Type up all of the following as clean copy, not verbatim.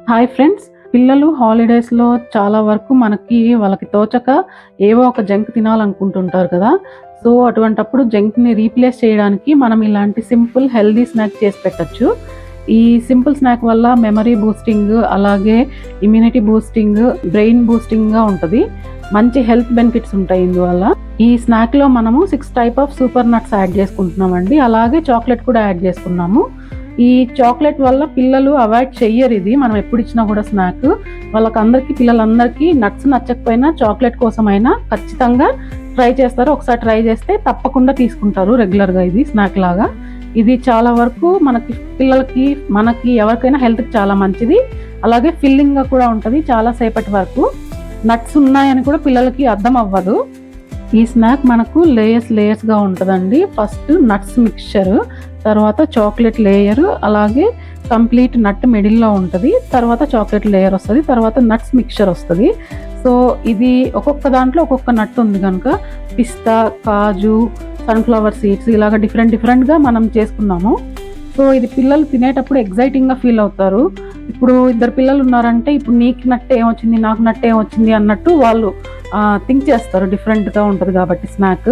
Hi friends, పిల్లలు హాలిడేస్‌లో చాలా వరకు వాళ్ళకి తోచక ఏవో ఒక జంక్ తినాలనుకుంటుంటారు కదా! సో, అటువంటప్పుడు జంక్‌ని రీప్లేస్ చేయడానికి మనం ఇలాంటి సింపుల్ హెల్తీ స్నాక్ చేసి పెట్టొచ్చు. ఈ సింపుల్ స్నాక్ వల్ల మెమరీ బూస్టింగ్, అలాగే ఇమ్యూనిటీ బూస్టింగ్, బ్రెయిన్ బూస్టింగ్‌గా ఉంటది. మంచి హెల్త్ బెనిఫిట్స్ ఉంటాయి ఇందువల్ల. ఈ స్నాక్‌లో మనము 6 type of super nuts add చేసుకుంటున్నామండి. అలాగే చాక్లెట్ కూడా యాడ్ చేసుకున్నాము. ఈ చాక్లెట్ వల్ల పిల్లలు అవాయిడ్ చెయ్యరు ఇది. మనం ఎప్పుడు ఇచ్చినా కూడా స్నాక్. పిల్లలందరికీ నట్స్ నచ్చకపోయినా చాక్లెట్ కోసమైనా ఖచ్చితంగా ట్రై చేస్తారు. ఒకసారి ట్రై చేస్తే తప్పకుండా తీసుకుంటారు రెగ్యులర్‌గా ఇది స్నాక్ లాగా. ఇది చాలా వరకు పిల్లలకి, ఎవరికైనా హెల్త్‌కి చాలా మంచిది. అలాగే ఫిల్లింగ్‌గా కూడా ఉంటది చాలా సేపటి వరకు. నట్స్ ఉన్నాయని కూడా పిల్లలకి అర్థం అవ్వదు. ఈ స్నాక్ మనకు లేయర్స్‌గా ఉంటదండి. ఫస్ట్ నట్స్ మిక్స్చర్, తర్వాత చాక్లెట్ లేయర్, అలాగే కంప్లీట్ నట్ మిడిల్‌లో ఉంటది. తర్వాత చాక్లెట్ లేయర్ వస్తది. తర్వాత నట్స్ మిక్స్చర్ వస్తది. సో, ఇది ఒక్కొక్క దాంట్లో ఒక్కొక్క నట్ ఉంది గనుక పిస్తా, కాజు, సన్‌ఫ్లవర్ సీడ్స్ ఇలాగ డిఫరెంట్‌గా మనం చేసుకున్నాము. సో, ఇది పిల్లలు తినేటప్పుడు ఎక్సైటింగ్‌గా ఫీల్ అవుతారు. ఇప్పుడు ఇద్దరు పిల్లలు ఉన్నారంటే ఇప్పుడు నీకు నట్టు ఏమొచ్చింది, నాకు నట్టు ఏమొచ్చింది అన్నట్టు వాళ్ళు థింక్ చేస్తారు. డిఫరెంట్‌గా ఉంటది కాబట్టి స్నాక్.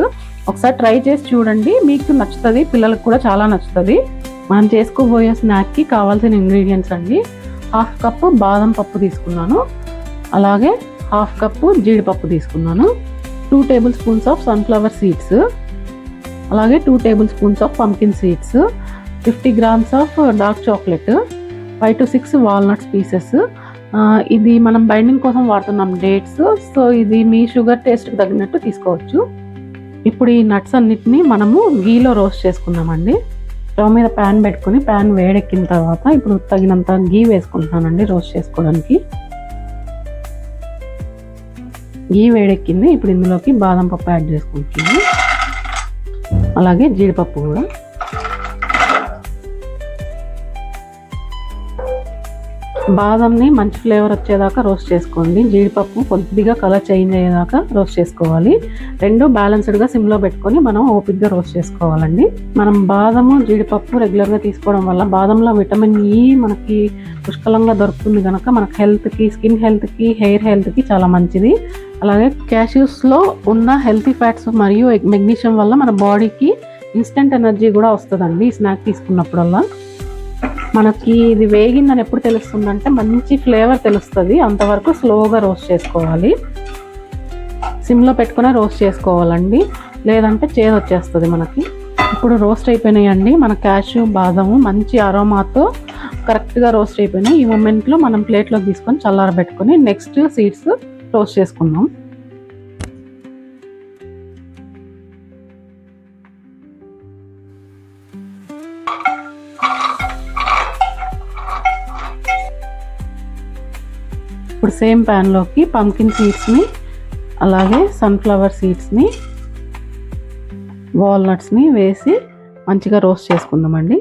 ఒకసారి ట్రై చేసి చూడండి. మీకు నచ్చుతది. పిల్లలకు కూడా చాలా నచ్చుతది. మనం చేసుకోబోయే స్నాక్‌కి కావాల్సిన ఇంగ్రీడియెంట్స్ అండి. 1/2 కప్పు బాదం పప్పు తీసుకున్నాను. అలాగే 1/2 కప్పు జీడిపప్పు తీసుకున్నాను. 2 table spoons of sunflower seeds, అలాగే 2 table spoons of pumpkin seeds, 50 grams of dark chocolate, 5 to 6 walnuts pieces. ఇది మనం బైండింగ్ కోసం వాడుతున్నాం డేట్స్. సో, ఇది మీ షుగర్ టేస్ట్‌కి తగినట్టు తీసుకోవచ్చు. ఇప్పుడు ఈ నట్స్ అన్నిటిని మనము గీలో రోస్ట్ చేసుకుందామండి. స్టవ్ మీద ప్యాన్ పెట్టుకొని ప్యాన్ వేడెక్కిన తర్వాత ఇప్పుడు తగినంత గీ వేసుకుంటున్నానండి రోస్ట్ చేసుకోవడానికి. గీ వేడెక్కింది. ఇప్పుడు ఇందులోకి బాదం పప్పు యాడ్ చేసుకుంటున్నాను. అలాగే జీడిపప్పు కూడా. బాదంని మంచి ఫ్లేవర్ వచ్చేదాకా రోస్ట్ చేసుకోండి. జీడిపప్పు కొద్దిగా కలర్ చేంజ్ అయ్యేదాకా రోస్ట్ చేసుకోవాలి. రెండు బ్యాలెన్స్డ్గా సిమ్లో పెట్టుకొని మనం ఓపిక్గా రోస్ట్ చేసుకోవాలండి. మనం బాదము, జీడిపప్పు రెగ్యులర్గా తీసుకోవడం వల్ల బాదంలో విటమిన్ ఈ మనకి పుష్కలంగా దొరుకుతుంది కనుక మనకు హెల్త్కి, స్కిన్ హెల్త్కి, హెయిర్ హెల్త్కి చాలా మంచిది. అలాగే క్యాష్యూస్లో ఉన్న హెల్తీ ఫ్యాట్స్ మరియు మెగ్నీషియం వల్ల మన బాడీకి ఇన్స్టెంట్ ఎనర్జీ కూడా వస్తుందండి ఈ స్నాక్ తీసుకున్నప్పుడల్లా. మనకి ఇది వేగిందని ఎప్పుడు తెలుస్తుందంటే మంచి ఫ్లేవర్ తెలుస్తుంది. అంతవరకు స్లోగా రోస్ట్ చేసుకోవాలి. సిమ్లో పెట్టుకుని రోస్ట్ చేసుకోవాలండి, లేదంటే చేదు వచ్చేస్తుంది మనకి. ఇప్పుడు రోస్ట్ అయిపోయినాయండి. మన క్యాష్యూ, బాదము మంచి అరోమాతో కరెక్ట్గా రోస్ట్ అయిపోయినాయి. ఈ మూమెంట్లో మనం ప్లేట్లోకి తీసుకొని చల్లారబెట్టుకొని నెక్స్ట్ సీడ్స్ రోస్ట్ చేసుకుందాం. ఇప్పుడు సేమ్ ప్యాన్లోకి పంకిన్ సీడ్స్ని, అలాగే సన్ఫ్లవర్ సీడ్స్ని, వాల్నట్స్ని వేసి మంచిగా రోస్ట్ చేసుకుందామండి.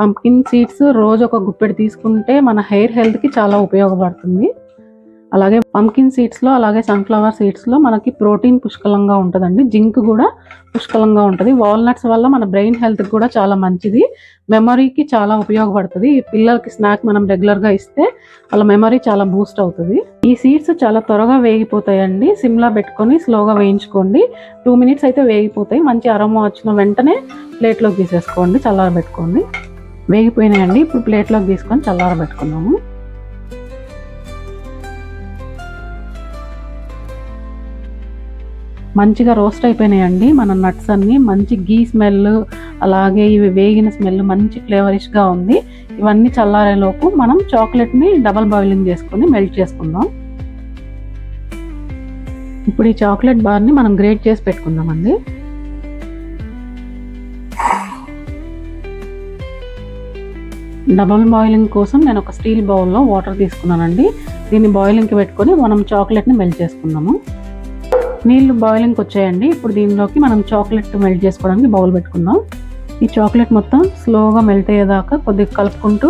పంకిన్ సీడ్స్ రోజు ఒక గుప్పెడు తీసుకుంటే మన హెయిర్ హెల్త్కి చాలా ఉపయోగపడుతుంది. అలాగే పంకిన్ సీడ్స్లో, అలాగే సన్ఫ్లవర్ సీడ్స్లో మనకి ప్రోటీన్ పుష్కలంగా ఉంటుందండి. జింక్ కూడా పుష్కలంగా ఉంటుంది. వాల్నట్స్ వల్ల మన బ్రెయిన్ హెల్త్కి కూడా చాలా మంచిది. మెమరీకి చాలా ఉపయోగపడుతుంది. ఈ పిల్లలకి స్నాక్ మనం రెగ్యులర్గా ఇస్తే వాళ్ళ మెమరీ చాలా బూస్ట్ అవుతుంది. ఈ సీడ్స్ చాలా త్వరగా వేగిపోతాయండి. సిమ్లా పెట్టుకొని స్లోగా వేయించుకోండి. 2 minutes అయితే వేగిపోతాయి. మంచి అరోమా వచ్చిన వెంటనే ప్లేట్లోకి తీసేసుకోండి, చల్లారబెట్టుకోండి. వేగిపోయినాయండి. ఇప్పుడు ప్లేట్లోకి తీసుకొని చల్లారబెట్టుకున్నాము. మంచిగా రోస్ట్ అయిపోయినాయండి మన నట్స్ అన్నీ. మంచి గీ స్మెల్, అలాగే ఇవి వేగిన స్మెల్ మంచి ఫ్లేవరిష్గా ఉంది. ఇవన్నీ చల్లారేలోపు మనం చాక్లెట్ని డబల్ బాయిలింగ్ చేసుకొని మెల్ట్ చేసుకుందాం. ఇప్పుడు ఈ చాక్లెట్ బార్ని మనం గ్రేట్ చేసి పెట్టుకుందామండి. డబల్ బాయిలింగ్ కోసం నేను ఒక స్టీల్ బౌల్లో వాటర్ తీసుకున్నానండి. దీన్ని బాయిలింగ్కి పెట్టుకొని మనం చాక్లెట్ని మెల్ట్ చేసుకుందాము. నీళ్ళు బాయిలింగ్కి వచ్చాయండి. ఇప్పుడు దీనిలోకి మనం చాక్లెట్ మెల్ట్ చేసుకోవడానికి బౌల్ పెట్టుకుందాం. ఈ చాక్లెట్ మొత్తం స్లోగా మెల్ట్ అయ్యేదాకా కొద్దిగా కలుపుకుంటూ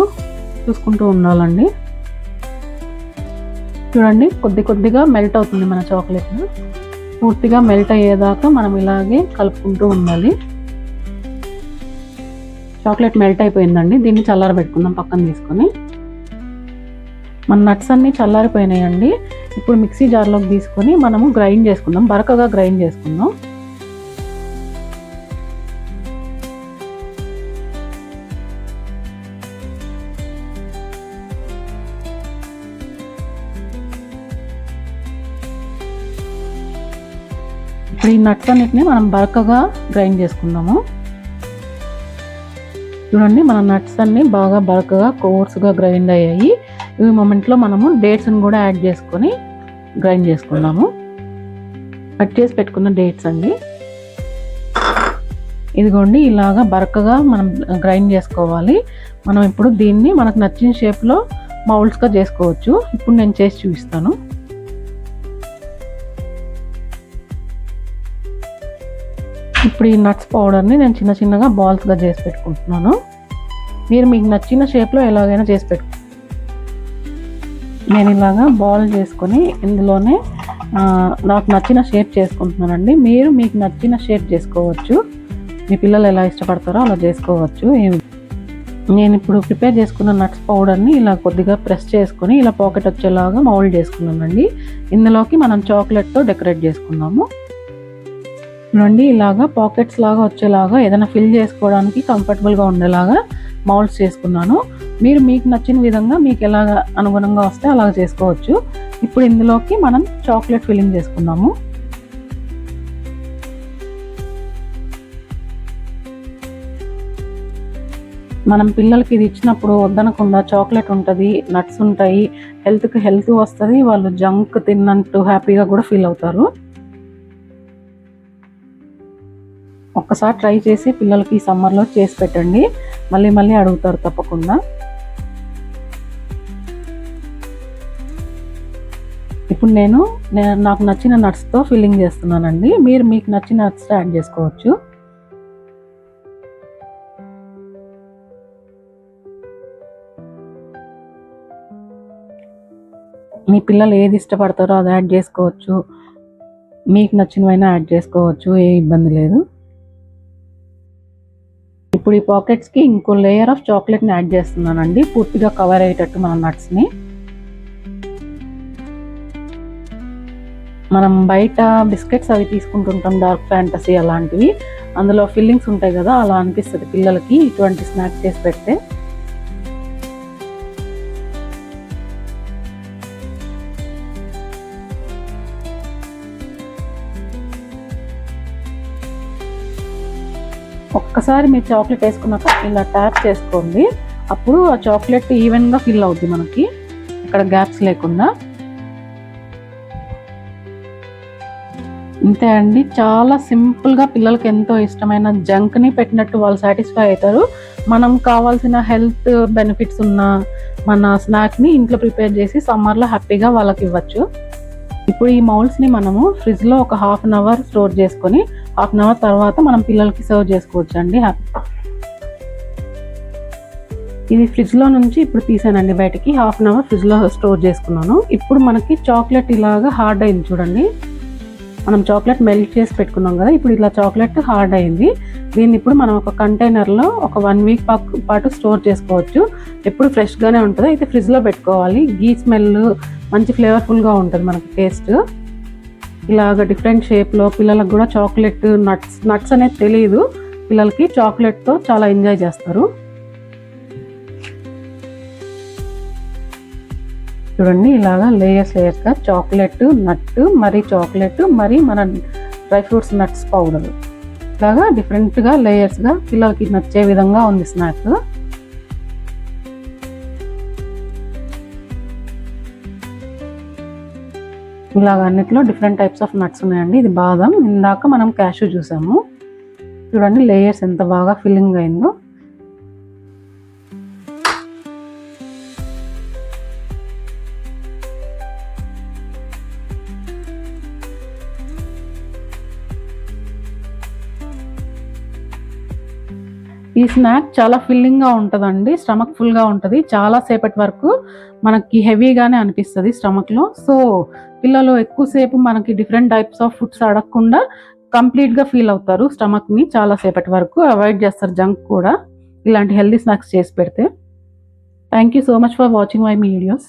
చూసుకుంటూ ఉండాలండి. చూడండి, కొద్దిగా మెల్ట్ అవుతుంది మన చాక్లెట్. పూర్తిగా మెల్ట్ అయ్యేదాకా మనం ఇలాగే కలుపుకుంటూ ఉండాలి. చాక్లెట్ మెల్ట్ అయిపోయిందండి. దీన్ని చల్లారబెట్టుకుందాం పక్కన తీసుకొని. మన నట్స్ అన్నీ చల్లారిపోయినాయండి. ఇప్పుడు మిక్సీ జార్లోకి తీసుకొని మనము గ్రైండ్ చేసుకుందాం, బరకగా గ్రైండ్ చేసుకుందాం. ఇప్పుడు ఈ నట్స్ అన్నిటిని మనం బరకగా గ్రైండ్ చేసుకుందాము. చూడండి, మన నట్స్ అన్ని బాగా బరకగా కోర్స్గా గ్రైండ్ అయ్యాయి. ఈ మొమెంట్లో మనము డేట్స్ని కూడా యాడ్ చేసుకొని గ్రైండ్ చేసుకుందాము. కట్ చేసి పెట్టుకున్న డేట్స్ అండి. ఇదిగోండి, ఇలాగా బరకగా మనం గ్రైండ్ చేసుకోవాలి. మనం ఇప్పుడు దీన్ని మనకు నచ్చిన షేప్లో మౌల్డ్స్గా చేసుకోవచ్చు. ఇప్పుడు నేను చేసి చూపిస్తాను. ఇప్పుడు ఈ నట్స్ పౌడర్ని నేను చిన్న చిన్నగా బాల్స్గా చేసి పెట్టుకుంటున్నాను. మీరు మీకు నచ్చిన షేప్లో ఎలాగైనా చేసి పెట్టుకో. నేను ఇలాగా బాల్ చేసుకొని ఇందులోనే నాకు నచ్చిన షేప్ చేసుకుంటున్నానండి. మీరు మీకు నచ్చిన షేప్ చేసుకోవచ్చు. మీ పిల్లలు ఎలా ఇష్టపడతారో అలా చేసుకోవచ్చు. నేను ఇప్పుడు ప్రిపేర్ చేసుకున్న నట్స్ పౌడర్ని ఇలా కొద్దిగా ప్రెస్ చేసుకొని ఇలా పాకెట్ వచ్చేలాగా మౌల్డ్ చేసుకున్నానండి. ఇందులోకి మనం చాక్లెట్తో డెకరేట్ చేసుకుందాము. చూడండి, ఇలాగా పాకెట్స్ లాగా వచ్చేలాగా ఏదైనా ఫిల్ చేసుకోవడానికి కంఫర్టబుల్గా ఉండేలాగా మౌల్డ్స్ చేసుకున్నాను. మీరు మీకు నచ్చిన విధంగా మీకు ఎలాగ అనుగుణంగా వస్తే అలాగ చేసుకోవచ్చు. ఇప్పుడు ఇందులోకి మనం చాక్లెట్ ఫిల్లింగ్ చేసుకుందాము. మనం పిల్లలకి ఇది ఇచ్చినప్పుడు వద్దనకుండా చాక్లెట్ ఉంటుంది, నట్స్ ఉంటాయి, హెల్త్కి హెల్త్ వస్తుంది, వాళ్ళు జంక్ తిన్నట్టు హ్యాపీగా కూడా ఫీల్ అవుతారు. ఒక్కసారి ట్రై చేసి పిల్లలకి ఈ సమ్మర్లో చేసి పెట్టండి. మళ్ళీ మళ్ళీ అడుగుతారు తప్పకుండా. ఇప్పుడు నేను నాకు నచ్చిన నట్స్తో ఫిల్లింగ్ చేస్తున్నానండి. మీరు మీకు నచ్చిన నట్స్ యాడ్ చేసుకోవచ్చు. మీ పిల్లలు ఏది ఇష్టపడతారో అది యాడ్ చేసుకోవచ్చు. మీకు నచ్చినవైనా యాడ్ చేసుకోవచ్చు, ఏ ఇబ్బంది లేదు. ఇప్పుడు ఈ పాకెట్స్కి ఇంకో లేయర్ ఆఫ్ చాక్లెట్ని యాడ్ చేస్తున్నానండి, పూర్తిగా కవర్ అయ్యేటట్టు మన నట్స్ని. మనం బయట బిస్కెట్స్ అవి తీసుకుంటుంటాం, డార్క్ ఫ్యాంటసీ అలాంటివి, అందులో ఫిల్లింగ్స్ ఉంటాయి కదా, అలా అనిపిస్తుంది పిల్లలకి ఇటువంటి స్నాక్స్ చేసి పెడితే. ఒక్కసారి మీరు చాక్లెట్ వేసుకున్నాక ఇలా ట్యాప్ చేసుకోండి. అప్పుడు ఆ చాక్లెట్ ఈవెన్గా ఫిల్ అవుద్ది మనకి, ఇక్కడ గ్యాప్స్ లేకుండా. ఇంతే అండి, చాలా సింపుల్గా పిల్లలకి ఎంతో ఇష్టమైన జంక్ని పెట్టినట్టు వాళ్ళు సాటిస్ఫై అవుతారు. మనం కావాల్సిన హెల్త్ బెనిఫిట్స్ ఉన్న మన స్నాక్ని ఇంట్లో ప్రిపేర్ చేసి సమ్మర్లో హ్యాపీగా వాళ్ళకి ఇవ్వచ్చు. ఇప్పుడు ఈ మౌల్డ్స్ని మనము ఫ్రిడ్జ్లో ఒక హాఫ్ అన్ అవర్ స్టోర్ చేసుకొని హాఫ్ అన్ అవర్ తర్వాత మనం పిల్లలకి సర్వ్ చేసుకోవచ్చు అండి. ఇది ఫ్రిడ్జ్లో నుంచి ఇప్పుడు తీసానండి బయటికి, హాఫ్ అన్ అవర్ ఫ్రిడ్జ్లో స్టోర్ చేసుకున్నాను. ఇప్పుడు మనకి చాక్లెట్ ఇలాగా హార్డ్ అయింది చూడండి. మనం చాక్లెట్ మెల్ట్ చేసి పెట్టుకున్నాం కదా, ఇప్పుడు ఇలా చాక్లెట్ హార్డ్ అయింది. దీన్ని ఇప్పుడు మనం ఒక కంటైనర్లో ఒక 1 వీక్ పాటు స్టోర్ చేసుకోవచ్చు. ఎప్పుడు ఫ్రెష్గానే ఉంటుంది. అయితే ఫ్రిడ్జ్లో పెట్టుకోవాలి. గీ స్మెల్ మంచి ఫ్లేవర్ఫుల్గా ఉంటుంది మనకి టేస్ట్. ఇలాగ డిఫరెంట్ షేప్లో పిల్లలకు కూడా చాక్లెట్ నట్స్ అనేది తెలియదు పిల్లలకి, చాక్లెట్తో చాలా ఎంజాయ్ చేస్తారు. చూడండి, ఇలాగా లేయర్స్గా చాక్లెట్, నట్, మరి చాక్లెట్, మరి మన డ్రై ఫ్రూట్స్ నట్స్ పౌడర్, ఇలాగా డిఫరెంట్గా లేయర్స్గా పిల్లలకి నచ్చే విధంగా ఉంది స్నాక్. ఇలాగ అన్నిట్లో డిఫరెంట్ టైప్స్ ఆఫ్ నట్స్ ఉన్నాయండి. ఇది బాదం, ఇందాక మనం క్యాషూ చూసాము. చూడండి లేయర్స్ ఎంత బాగా ఫిల్లింగ్ అయిందో. ఈ స్నాక్ చాలా ఫిల్లింగ్గా ఉంటుందండి, స్టమక్ ఫుల్గా ఉంటుంది. చాలా సేపటి వరకు మనకి హెవీగానే అనిపిస్తుంది స్టమక్లో. సో పిల్లలు ఎక్కువసేపు మనకి డిఫరెంట్ టైప్స్ ఆఫ్ ఫుడ్స్ అడగకుండా కంప్లీట్గా ఫీల్ అవుతారు స్టమక్ని. చాలా సేపటి వరకు అవాయిడ్ చేస్తారు జంక్ కూడా. ఇలాంటి హెల్తీ స్నాక్స్ చేసి పెడితే. Thank you so much for watching my videos.